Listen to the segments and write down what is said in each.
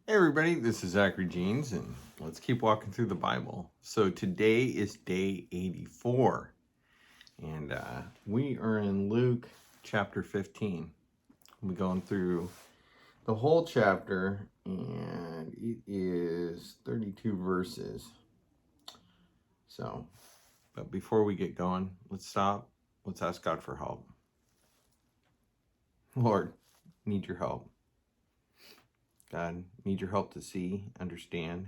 Hey everybody, this is Zachary Jeans, and let's keep walking through the Bible. So today is day 84, and we are in Luke chapter 15. We're going through the whole chapter, and it is 32 verses. So, but before we get going, let's stop. Let's ask God for help. Lord, need your help. God, need your help to see, understand.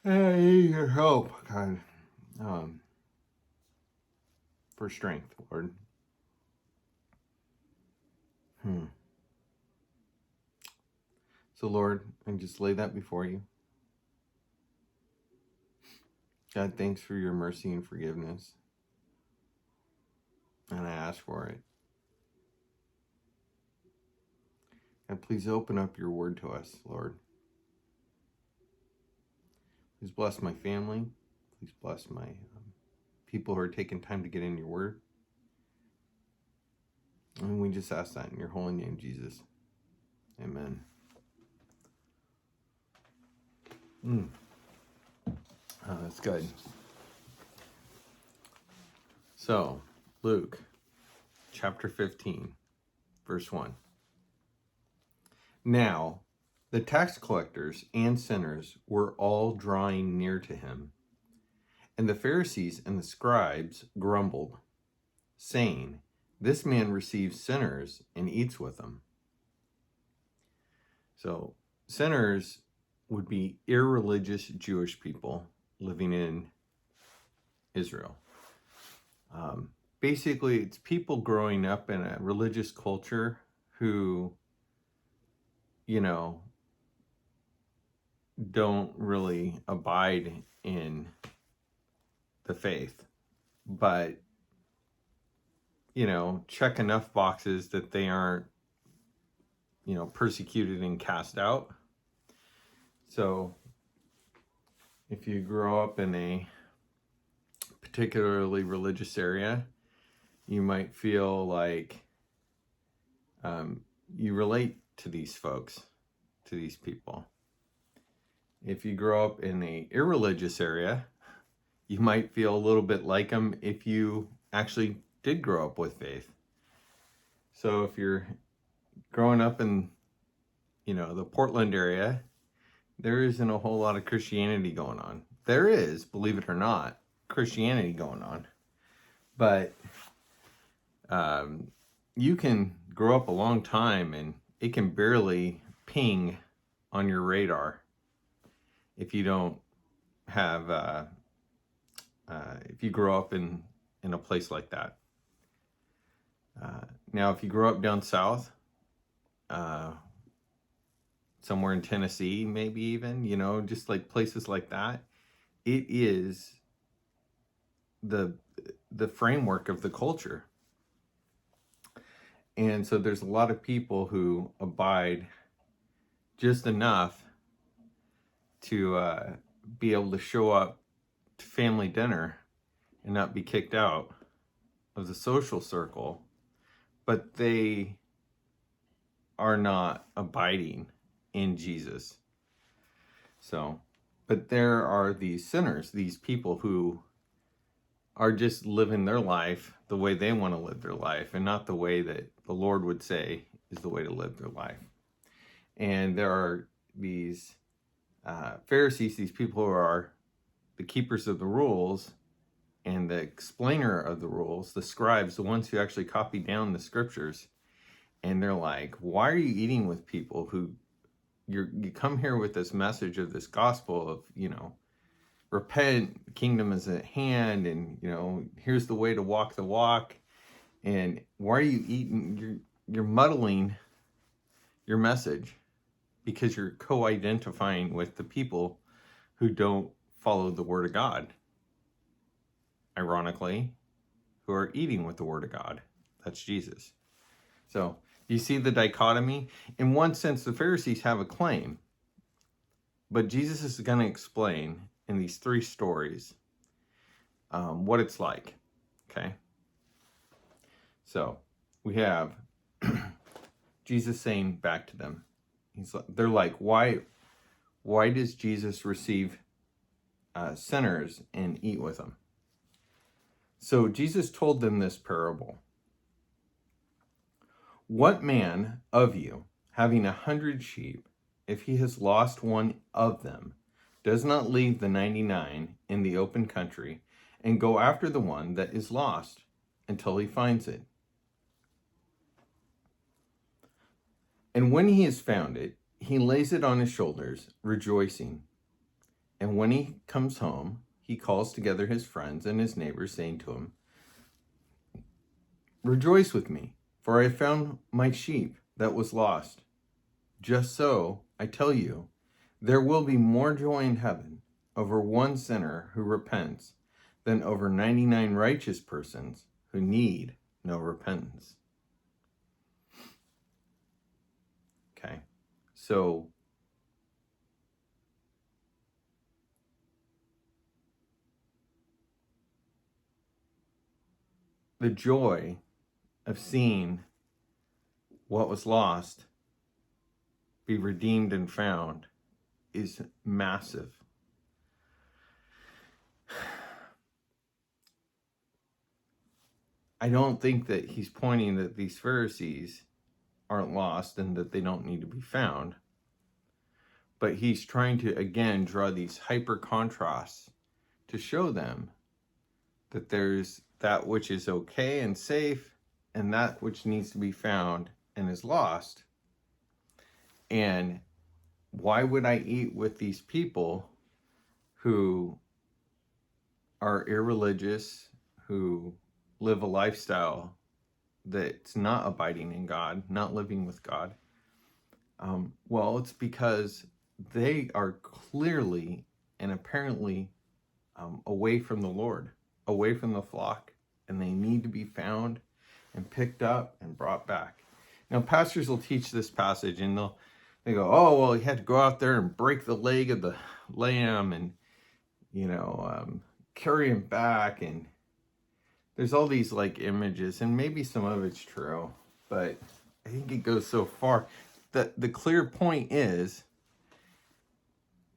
I need your help, God, for strength, Lord. So, Lord, I just lay that before you. God, thanks for your mercy and forgiveness, and I ask for it. God, please open up your word to us, Lord. Please bless my family. Please bless my people who are taking time to get in your word. And we just ask that in your holy name, Jesus. Amen. That's good. So, Luke chapter 15, verse 1. Now, the tax collectors and sinners were all drawing near to him. And the Pharisees and the scribes grumbled, saying, "This man receives sinners and eats with them." So, sinners would be irreligious Jewish people living in Israel. Basically, it's people growing up in a religious culture who, don't really abide in the faith, but check enough boxes that they aren't persecuted and cast out. So if you grow up in a particularly religious area, you might feel like you relate to these folks, to these people. If you grow up in a irreligious area, you might feel a little bit like them if you actually did grow up with faith. So if you're growing up in, the Portland area, there isn't a whole lot of Christianity going on. There is, believe it or not, Christianity going on. But you can grow up a long time and it can barely ping on your radar if you don't have, if you grow up in a place like that. Now, if you grow up down south, somewhere in Tennessee, maybe even, just like places like that, it is the framework of the culture. And so there's a lot of people who abide just enough to be able to show up to family dinner and not be kicked out of the social circle, but they are not abiding in Jesus. So, but there are these sinners, these people who are just living their life the way they want to live their life and not the way that the Lord would say is the way to live their life. And there are these Pharisees, these people who are the keepers of the rules and the explainer of the rules, the scribes, the ones who actually copy down the scriptures. And they're like, why are you eating with people who you come here with this message of this gospel of, repent, the kingdom is at hand, and, here's the way to walk the walk. And why are you eating? You're muddling your message because you're co-identifying with the people who don't follow the word of God. Ironically, who are eating with the word of God. That's Jesus. So, you see the dichotomy? In one sense, the Pharisees have a claim, but Jesus is going to explain in these three stories what it's like. Okay? So, we have Jesus saying back to them, they're like, why does Jesus receive sinners and eat with them? So Jesus told them this parable. What man of you, having 100 sheep, if he has lost one of them, does not leave the 99 in the open country and go after the one that is lost until he finds it? And when he has found it, he lays it on his shoulders, rejoicing. And when he comes home, he calls together his friends and his neighbors, saying to him, "Rejoice with me, for I have found my sheep that was lost." Just so, I tell you, there will be more joy in heaven over one sinner who repents than over 99 righteous persons who need no repentance. Okay, so the joy of seeing what was lost be redeemed and found is massive. I don't think that he's pointing that these Pharisees aren't lost and that they don't need to be found. But he's trying to, again, draw these hyper contrasts to show them that there's that which is okay and safe and that which needs to be found and is lost. And why would I eat with these people who are irreligious, who live a lifestyle that's not abiding in God, not living with God? Well, it's because they are clearly and apparently away from the Lord, away from the flock, and they need to be found and picked up and brought back. Now, pastors will teach this passage and they go, "Oh, well, he had to go out there and break the leg of the lamb and, carry him back." And there's all these like images, and maybe some of it's true, but I think it goes so far that the clear point is,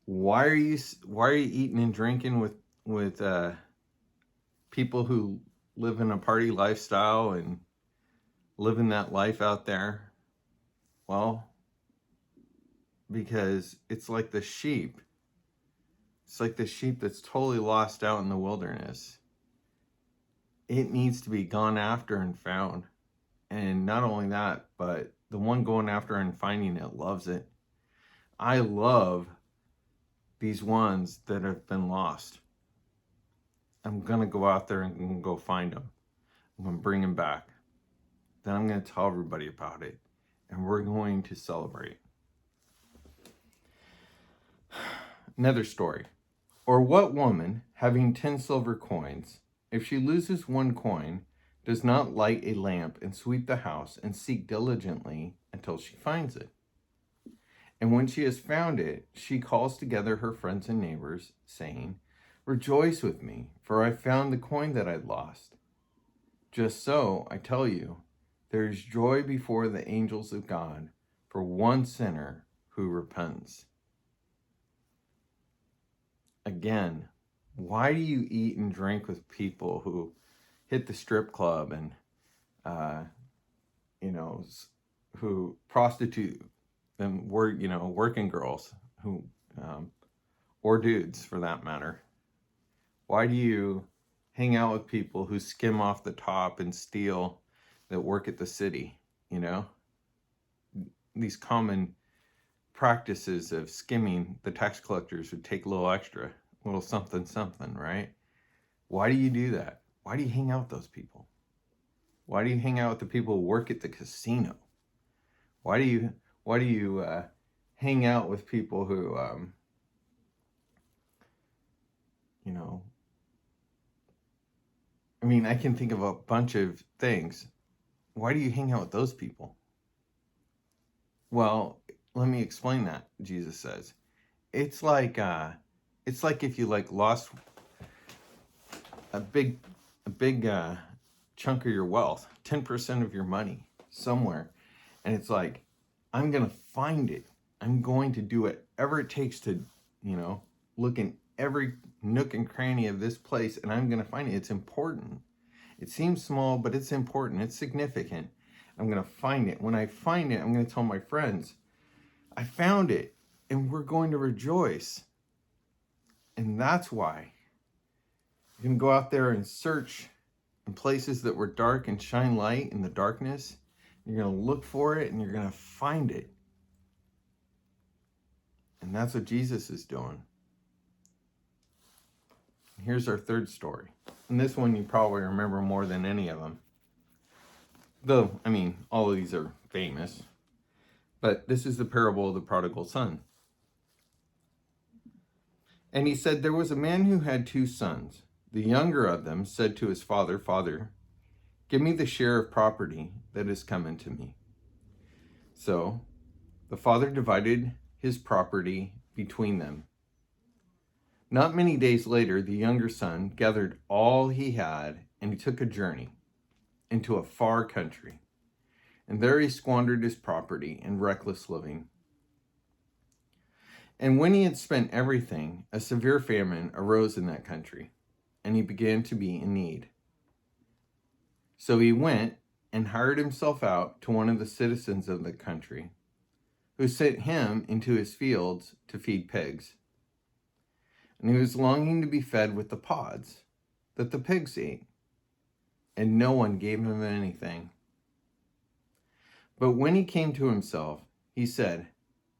why are you eating and drinking with people who live in a party lifestyle and living that life out there? Well, because it's like the sheep. It's like the sheep that's totally lost out in the wilderness. It needs to be gone after and found. And not only that, but the one going after and finding it loves it. I love these ones that have been lost. I'm going to go out there and go find them. I'm going to bring them back. Then I'm going to tell everybody about it. And we're going to celebrate. Another story. Or what woman, having 10 silver coins, if she loses one coin, does not light a lamp and sweep the house and seek diligently until she finds it? And when she has found it, she calls together her friends and neighbors, saying, "Rejoice with me, for I found the coin that I'd lost." Just so, I tell you, there is joy before the angels of God for one sinner who repents. Again, why do you eat and drink with people who hit the strip club and, who prostitute and working girls who, or dudes for that matter? Why do you hang out with people who skim off the top and steal, that work at the city? These common practices of skimming, the tax collectors would take a little extra, a little something, right? Why do you do that? Why do you hang out with those people? Why do you hang out with the people who work at the casino? Why do you hang out with people who, I can think of a bunch of things. Why do you hang out with those people? Well, let me explain that. Jesus says, it's like if you lost a big chunk of your wealth, 10% of your money somewhere, And it's like, I'm going to find it. I'm going to do whatever it takes to, look in every nook and cranny of this place, and I'm going to find it. It's important. It seems small, but it's important. It's significant. I'm going to find it. When I find it, I'm going to tell my friends, I found it, and we're going to rejoice. And that's why you can go out there and search in places that were dark and shine light in the darkness. You're going to look for it, and you're going to find it. And that's what Jesus is doing. Here's our third story. And this one you probably remember more than any of them. Though, all of these are famous. But this is the parable of the prodigal son. And he said, there was a man who had 2 sons. The younger of them said to his father, Father, give me the share of property that is coming to me. So the father divided his property between them. Not many days later, the younger son gathered all he had, and he took a journey into a far country. And there he squandered his property in reckless living. And when he had spent everything, a severe famine arose in that country, and he began to be in need. So he went and hired himself out to one of the citizens of the country, who sent him into his fields to feed pigs. And he was longing to be fed with the pods that the pigs ate, and no one gave him anything. But when he came to himself, he said,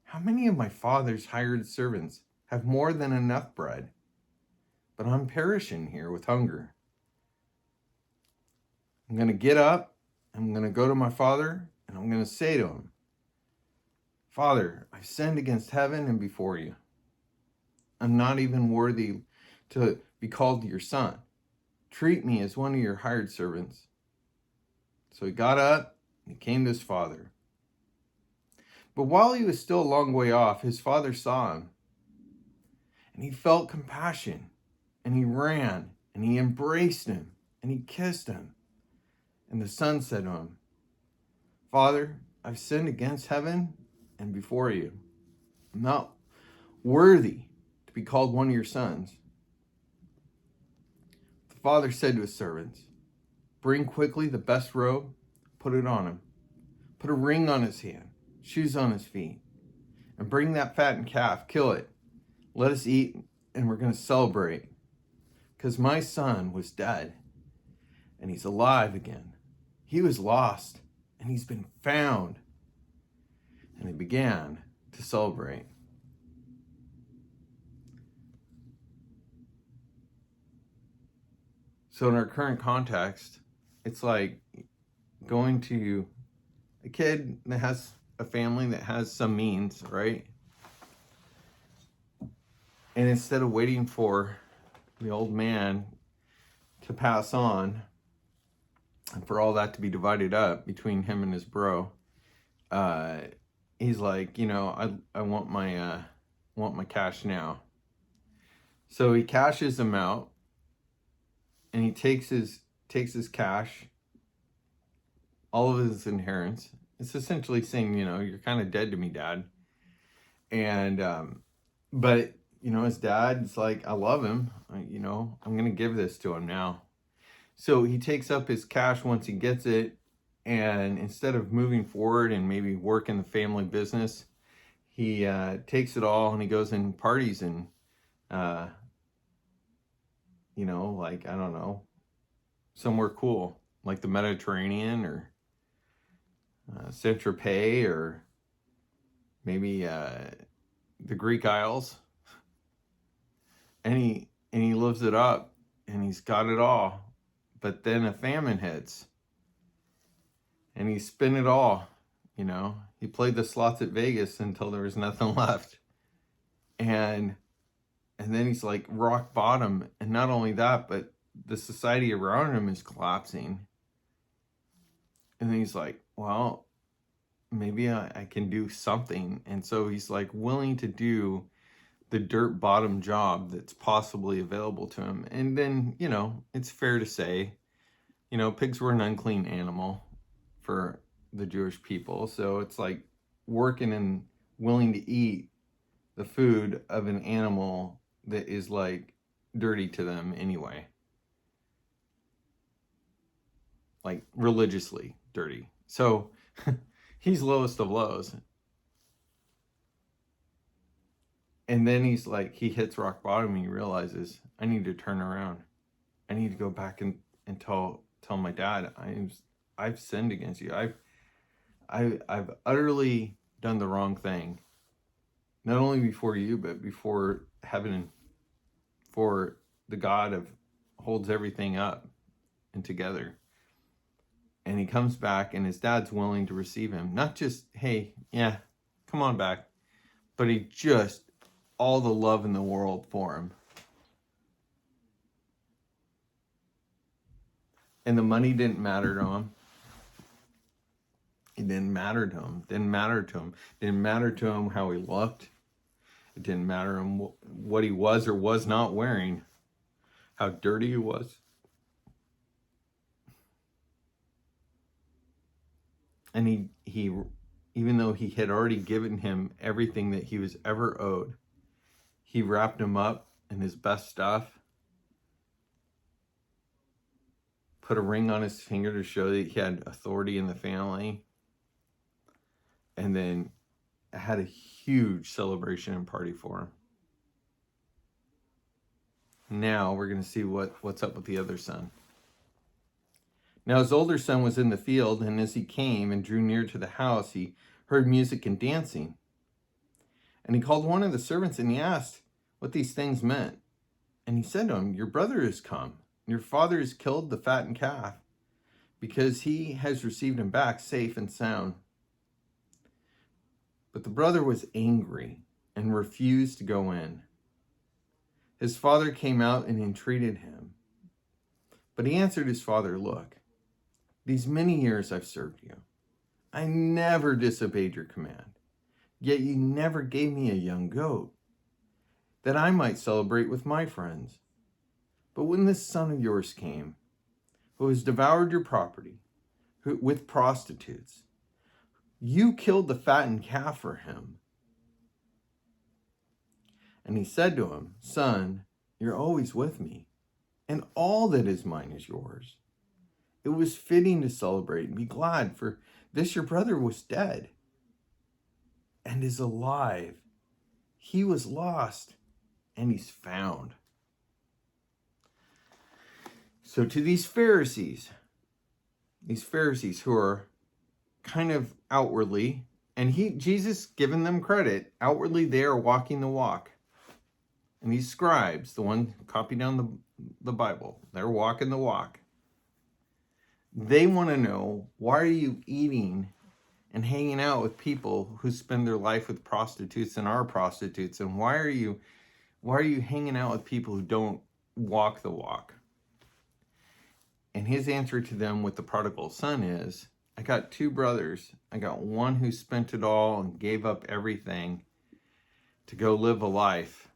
how many of my father's hired servants have more than enough bread? But I'm perishing here with hunger. I'm going to get up, I'm going to go to my father, and I'm going to say to him, Father, I've sinned against heaven and before you. I'm not even worthy to be called your son. Treat me as one of your hired servants. So he got up and he came to his father. But while he was still a long way off, his father saw him. And he felt compassion. And he ran and he embraced him and he kissed him. And the son said to him, Father, I've sinned against heaven and before you. I'm not worthy to be called one of your sons. The father said to his servants, bring quickly the best robe, put it on him. Put a ring on his hand, shoes on his feet, and bring that fattened calf, kill it. Let us eat, and we're going to celebrate. Because my son was dead, and he's alive again. He was lost, and he's been found. And they began to celebrate. So in our current context, it's like going to a kid that has a family that has some means, right? And instead of waiting for the old man to pass on and for all that to be divided up between him and his bro, he's like, I want my cash now. So he cashes them out, and he takes his cash, all of his inheritance. It's essentially saying, you're kind of dead to me, Dad. And but his dad's like, I love him. I'm gonna give this to him now. So he takes up his cash once he gets it, and instead of moving forward and maybe work in the family business, he takes it all and he goes and parties and like, I don't know, somewhere cool like the Mediterranean or Saint-Tropez or maybe the Greek Isles, and he lives it up and he's got it all. But then a famine hits and he spent it all. He played the slots at Vegas until there was nothing left, and then he's like rock bottom. And not only that, but the society around him is collapsing. And then he's like, well, maybe I can do something. And so he's like willing to do the dirt bottom job that's possibly available to him. And then, it's fair to say, pigs were an unclean animal for the Jewish people. So it's like working and willing to eat the food of an animal that is like dirty to them anyway. Like religiously dirty. So he's lowest of lows. And then he's like, he hits rock bottom and he realizes, I need to turn around. I need to go back and tell my dad, I've sinned against you. I've utterly done the wrong thing. Not only before you, but before heaven and for the God of holds everything up and together. And he comes back and his dad's willing to receive him. Not just, hey, yeah, come on back. But he just, all the love in the world for him. And the money didn't matter to him. It didn't matter to him. Didn't matter to him. Didn't matter to him how he looked. It didn't matter to him what he was or was not wearing. How dirty he was. And he even though he had already given him everything that he was ever owed, he wrapped him up in his best stuff, put a ring on his finger to show that he had authority in the family, and then had a huge celebration and party for him. Now we're going to see what's up with the other son. Now his older son was in the field, and as he came and drew near to the house, he heard music and dancing. And he called one of the servants and he asked what these things meant. And he said to him, your brother has come. Your father has killed the fattened calf because he has received him back safe and sound. But the brother was angry and refused to go in. His father came out and entreated him. But he answered his father, look, these many years I've served you. I never disobeyed your command. Yet you never gave me a young goat that I might celebrate with my friends. But when this son of yours came, who has devoured your property with prostitutes, you killed the fattened calf for him. And he said to him, son, you're always with me, and all that is mine is yours. It was fitting to celebrate and be glad, for this your brother was dead and is alive. He was lost and he's found. So to these Pharisees who are kind of outwardly, and Jesus given them credit, outwardly they are walking the walk. And these scribes, the one copied down the Bible, they're walking the walk. They want to know, why are you eating and hanging out with people who spend their life with prostitutes and are prostitutes? And why are you hanging out with people who don't walk the walk? And his answer to them with the prodigal son is, I got two brothers. I got one who spent it all and gave up everything to go live a life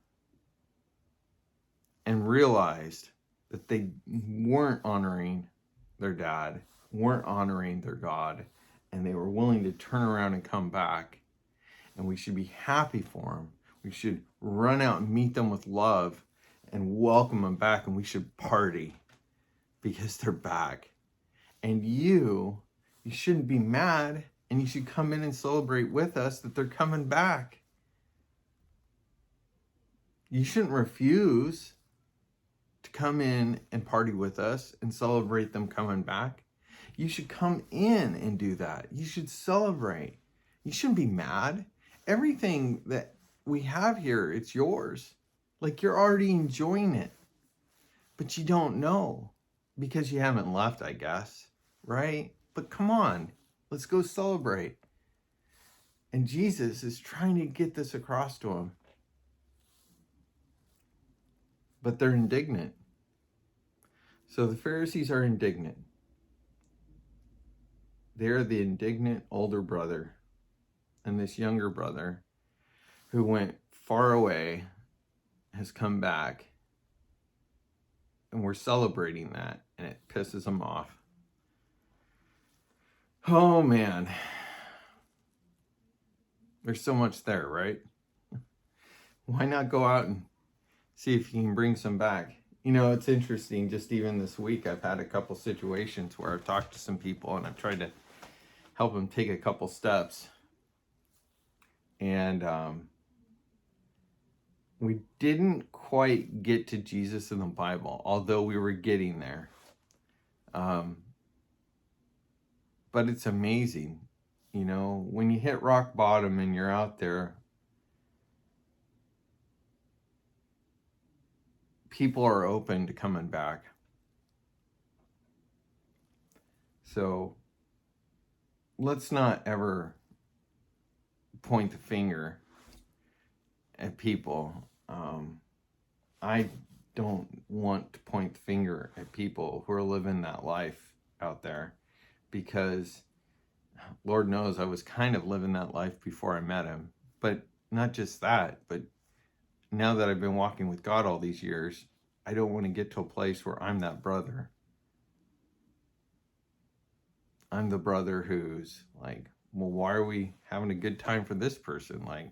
and realized that they weren't honoring their dad, weren't honoring their God, and they were willing to turn around and come back. And we should be happy for them. We should run out and meet them with love and welcome them back, and we should party because they're back. And you shouldn't be mad, and you should come in and celebrate with us that they're coming back. You shouldn't refuse to come in and party with us and celebrate them coming back. You should come in and do that. You should celebrate. You shouldn't be mad. Everything that we have here, it's yours. Like, you're already enjoying it. But you don't know because you haven't left, I guess, right? But come on, let's go celebrate. And Jesus is trying to get this across to them. But they're indignant. So the Pharisees are indignant. They're the indignant older brother and this younger brother who went far away has come back, and we're celebrating that, and it pisses them off. Oh man, there's so much there, right? Why not go out and see if you can bring some back? You know, it's interesting, just even this week, I've had a couple situations where I've talked to some people and I've tried to help them take a couple steps. And we didn't quite get to Jesus in the Bible, although we were getting there. But it's amazing, you know, when you hit rock bottom and you're out there, people are open to coming back. So let's not ever point the finger at people. I don't want to point the finger at people who are living that life out there, because Lord knows I was kind of living that life before I met him. But not just that, but now that I've been walking with God all these years, I don't want to get to a place where I'm that brother. I'm the brother who's like, well, why are we having a good time for this person? Like,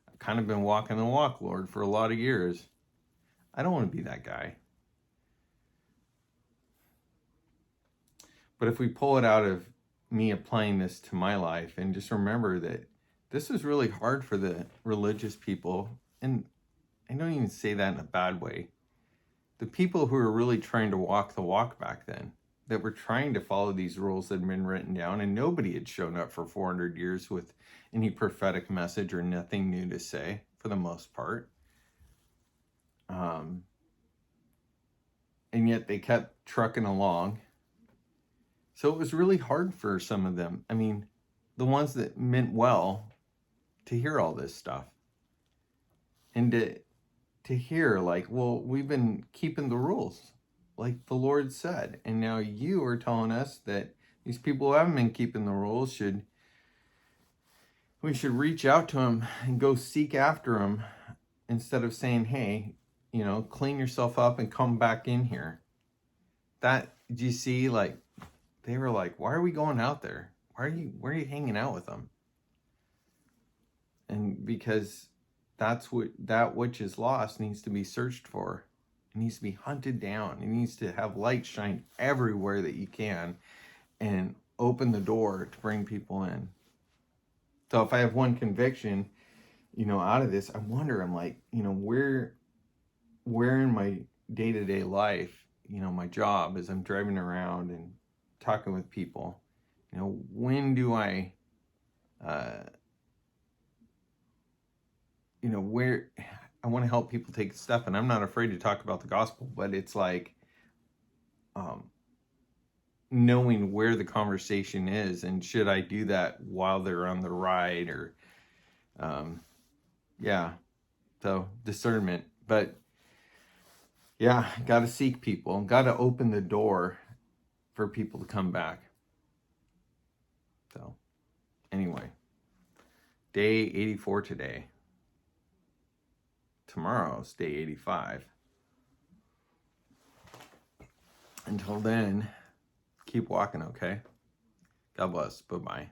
I've kind of been walking the walk, Lord, for a lot of years. I don't want to be that guy. But if we pull it out of me applying this to my life and just remember that this is really hard for the religious people, and I don't even say that in a bad way. The people who were really trying to walk the walk back then, that were trying to follow these rules that had been written down, and nobody had shown up for 400 years with any prophetic message or nothing new to say, for the most part. And yet they kept trucking along. So it was really hard for some of them. I mean, the ones that meant well, to hear all this stuff. And to hear, like, well, we've been keeping the rules, like the Lord said. And now you are telling us that these people who haven't been keeping the rules we should reach out to them and go seek after them, instead of saying, hey, you know, clean yourself up and come back in here. That, do you see, like, they were like, why are we going out there? Where are you hanging out with them? And because that which is lost needs to be searched for. It needs to be hunted down. It needs to have light shine everywhere that you can and open the door to bring people in. So if I have one conviction, you know, out of this, I'm like, you know, where in my day-to-day life, you know, my job, as I'm driving around and talking with people, you know, when do I, you know, where I want to help people take a step, and I'm not afraid to talk about the gospel, but it's like, knowing where the conversation is, and should I do that while they're on the ride, or, yeah, so discernment. But yeah, got to seek people and got to open the door for people to come back. So anyway, day 84 today. Tomorrow's day 85. Until then, keep walking, okay? God bless. Bye-bye.